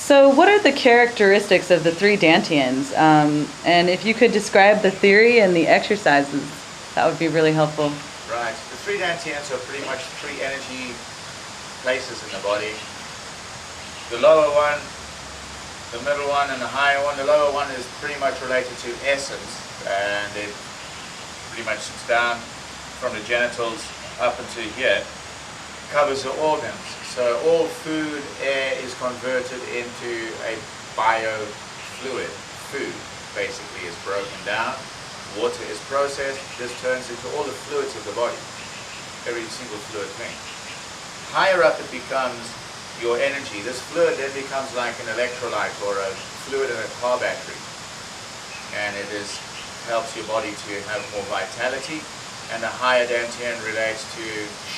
So what are the characteristics of the three dantians? And if you could describe the theory and the exercises, that would be really helpful. Right. The three dantians are pretty much three energy places in the body. The lower one, the middle one, and the higher one. The lower one is pretty much related to essence, and it pretty much sits down from the genitals up into here, covers the organs. So all food, air is converted into a biofluid. Food basically is broken down. Water is processed. This turns into all the fluids of the body. Every single fluid thing. Higher up it becomes your energy. This fluid then becomes like an electrolyte or a fluid in a car battery. And it helps your body to have more vitality. And the higher dantian relates to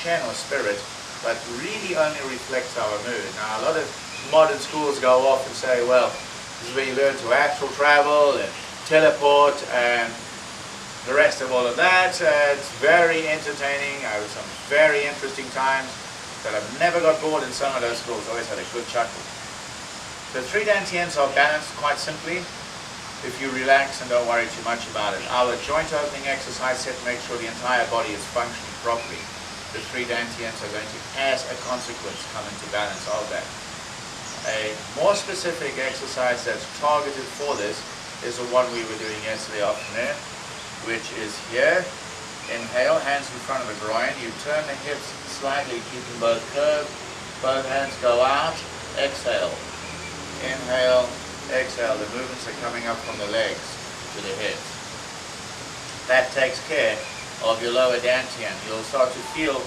Shen or spirit, but really only reflects our mood. Now a lot of modern schools go off and say, well, this is where you learn to astral travel and teleport and the rest of all of that. It's very entertaining. I had some very interesting times, but I've never got bored in some of those schools. Always had a good chuckle. The three dantians are balanced quite simply if you relax and don't worry too much about it. Our joint opening exercise set makes sure the entire body is functioning properly. The three dantians are going to, as a consequence, come into balance of that. A more specific exercise that's targeted for this is the one we were doing yesterday afternoon, which is here. Inhale, hands in front of the groin. You turn the hips slightly, keeping both curved. Both hands go out. Exhale. Inhale, exhale. The movements are coming up from the legs to the hips. That takes care of your lower dantian. You'll start to feel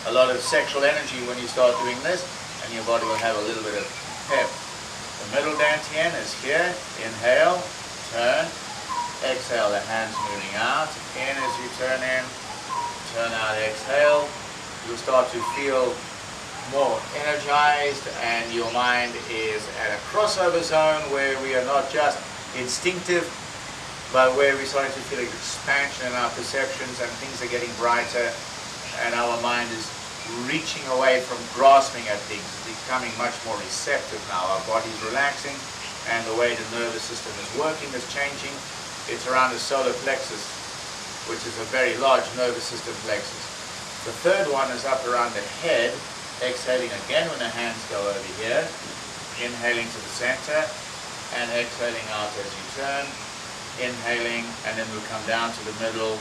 a lot of sexual energy when you start doing this, and your body will have a little bit of pep. The middle dantian is here. Inhale, turn, exhale, the hands moving out. In as you turn in, turn out, exhale. You'll start to feel more energized, and your mind is at a crossover zone where we are not just instinctive, but where we're starting to feel expansion in our perceptions, and things are getting brighter, and our mind is reaching away from grasping at things. It's becoming much more receptive now. Our body's relaxing, and the way the nervous system is working is changing. It's around the solar plexus, which is a very large nervous system plexus. The third one is up around the head, exhaling again when the hands go over here, inhaling to the center, and exhaling out as you turn. Inhaling, and then we'll come down to the middle,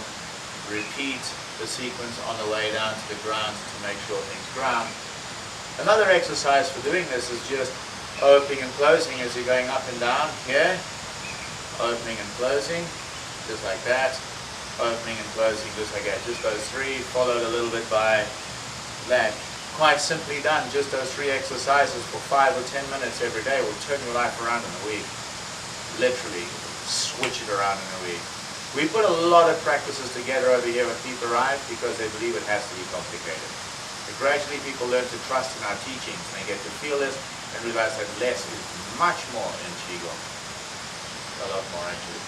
repeat the sequence on the way down to the ground to make sure things ground. Another exercise for doing this is just opening and closing as you're going up and down here. Opening and closing, just like that. Opening and closing, just like that. Just those three, followed a little bit by that. Quite simply done, just those three exercises for 5 or 10 minutes every day will turn your life around in a week. Literally. Switch it around in a week. We put a lot of practices together over here when people arrive because they believe it has to be complicated. But gradually people learn to trust in our teachings, and they get to feel this and realize that less is much more in Qigong. A lot more actually.